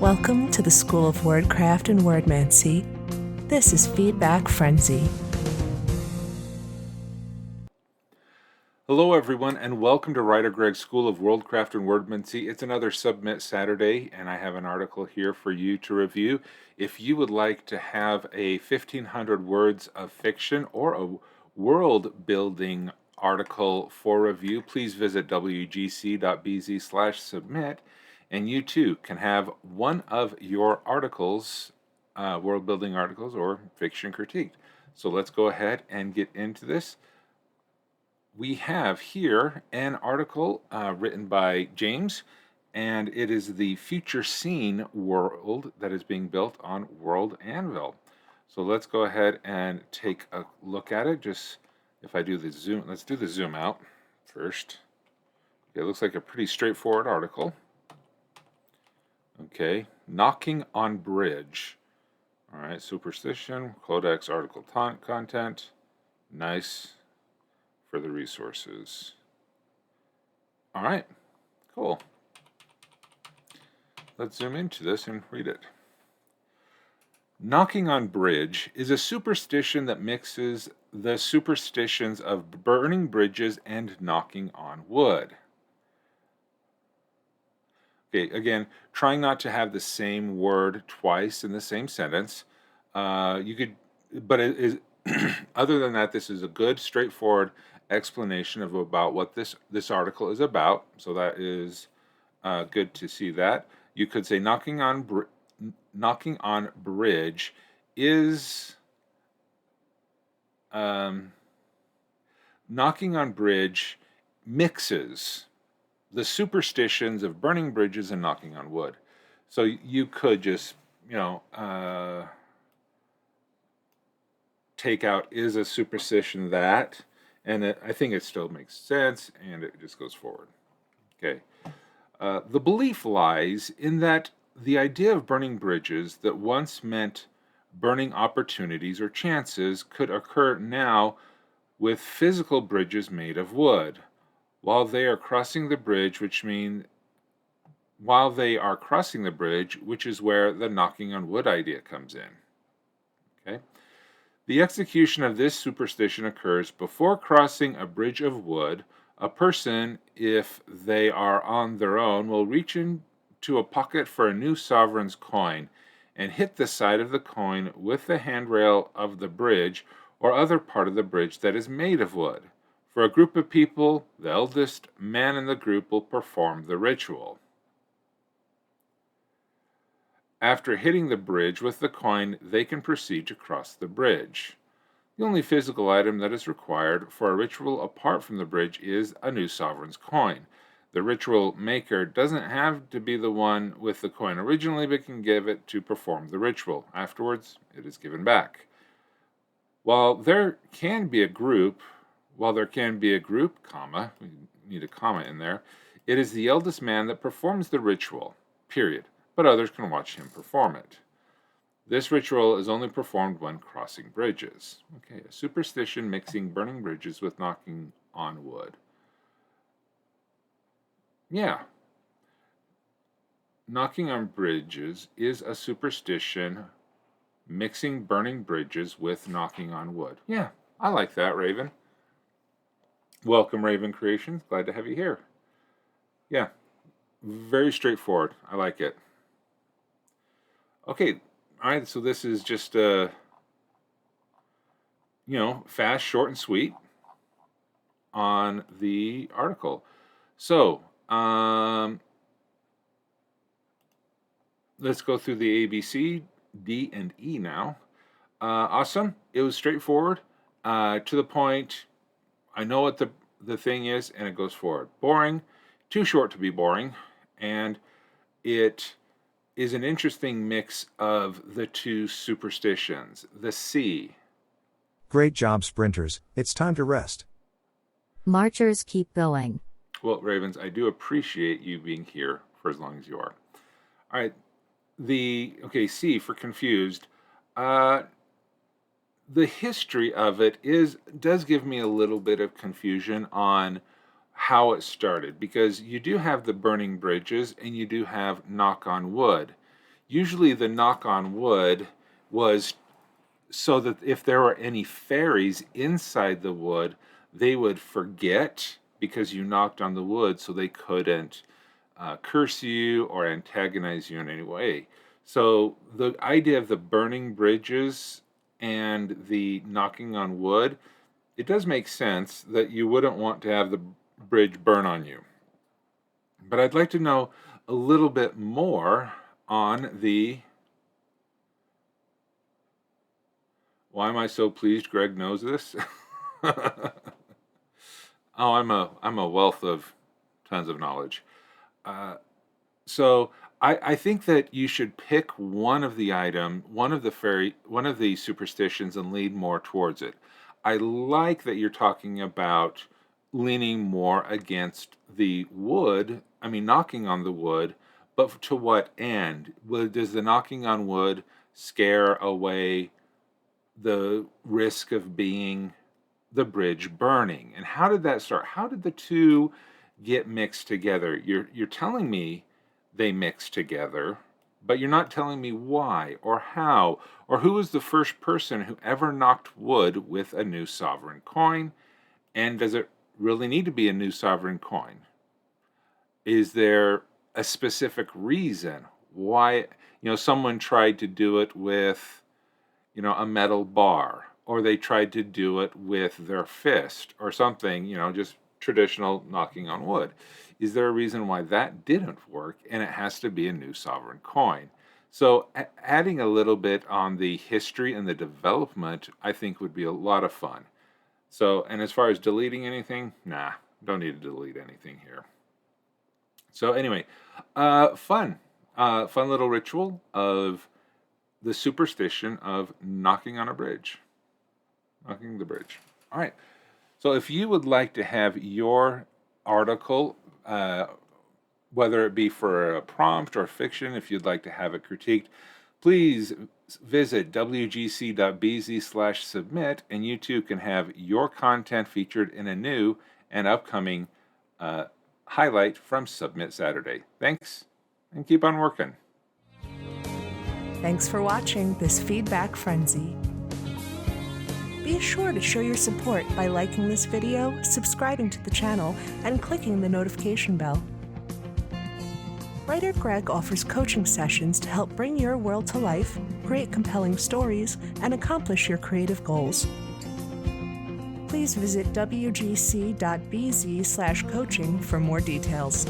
Welcome to the School of Wordcraft and Worldmancy. This is Feedback Frenzy. Hello everyone, and welcome to WriterGreg School of Worldcraft and Worldmancy. It's another Submit Saturday, and I have an article here for you to review. If you would like to have a 1,500 words of fiction or a world-building article for review, please visit wgc.bz/submit, and you too can have one of your articles, world-building articles or fiction critiqued. So let's go ahead and get into this. We have here an article written by James, and it is the future scene world that is being built on World Anvil. So let's go ahead and take a look at it. Just if I do the zoom, let's do the zoom out first. It looks like a pretty straightforward article. Okay, knocking on bridge. All right, superstition, codex, article content. Nice. For the resources. All right, cool. Let's zoom into this and read it. Knocking on bridge is a superstition that mixes the superstitions of burning bridges and knocking on wood. Okay, again, trying not to have the same word twice in the same sentence. You could, but it is, other than that, this is a good, straightforward explanation of about what this article is about. So that is good to see that. You could say knocking on bridge is knocking on bridge mixes the superstitions of burning bridges and knocking on wood. So you could just, take out is a superstition that, and I think it still makes sense, and it just goes forward. Okay. The belief lies in that the idea of burning bridges that once meant burning opportunities or chances could occur now with physical bridges made of wood. While they are crossing the bridge, which is where the knocking on wood idea comes in. Okay. The execution of this superstition occurs before crossing a bridge of wood. A person, if they are on their own, will reach into a pocket for a new sovereign's coin and hit the side of the coin with the handrail of the bridge or other part of the bridge that is made of wood. For a group of people, the eldest man in the group will perform the ritual. After hitting the bridge with the coin, they can proceed to cross the bridge. The only physical item that is required for a ritual apart from the bridge is a new sovereign's coin. The ritual maker doesn't have to be the one with the coin originally, but can give it to perform the ritual. Afterwards, it is given back. While there can be a group, comma, we need a comma in there, it is the eldest man that performs the ritual, period. But others can watch him perform it. This ritual is only performed when crossing bridges. Okay, a superstition mixing burning bridges with knocking on wood. Yeah. Knocking on bridges is a superstition mixing burning bridges with knocking on wood. Yeah, I like that, Raven. Welcome, Raven Creations. Glad to have you here. Yeah, very straightforward. I like it. Okay, all right, so this is just, fast, short, and sweet on the article. So, let's go through the A, B, C, D, and E now. Awesome. It was straightforward, to the point. I know what the thing is, and it goes forward. Boring, too short to be boring, and it is an interesting mix of the two superstitions. The C. Great job, sprinters. It's time to rest. Marchers keep going. Well, Ravens, I do appreciate you being here for as long as you are. All right. C for confused. The history of it does give me a little bit of confusion on how it started, because you do have the burning bridges and you do have knock on wood. Usually the knock on wood was so that if there were any fairies inside the wood, they would forget because you knocked on the wood, so they couldn't curse you or antagonize you in any way. So the idea of the burning bridges and the knocking on wood, it does make sense that you wouldn't want to have the bridge burn on you. But I'd like to know a little bit more on the... Why am I so pleased Greg knows this? Oh, I'm a wealth of tons of knowledge. So I think that you should pick one of the superstitions and lead more towards it. I like that you're talking about leaning more against the wood, knocking on the wood, but to what end? Does the knocking on wood scare away the risk of being the bridge burning? And how did that start? How did the two get mixed together? You're telling me they mixed together, but you're not telling me why or how or who was the first person who ever knocked wood with a new sovereign coin, and does it really need to be a new sovereign coin? Is there a specific reason why someone tried to do it with a metal bar, or they tried to do it with their fist or something, just traditional knocking on wood? Is there a reason why that didn't work and it has to be a new sovereign coin? So adding a little bit on the history and the development, I think would be a lot of fun. So, and as far as deleting anything, nah, don't need to delete anything here. So anyway, fun little ritual of the superstition of knocking on a bridge. Knocking the bridge. All right. So if you would like to have your article, whether it be for a prompt or fiction, if you'd like to have it critiqued, please visit wgc.bz/submit, and you too can have your content featured in a new and upcoming highlight from Submit Saturday. Thanks, and keep on working. Thanks for watching this Feedback Frenzy. Be sure to show your support by liking this video, subscribing to the channel, and clicking the notification bell. WriterGreg offers coaching sessions to help bring your world to life, create compelling stories, and accomplish your creative goals. Please visit wgc.bz/coaching for more details.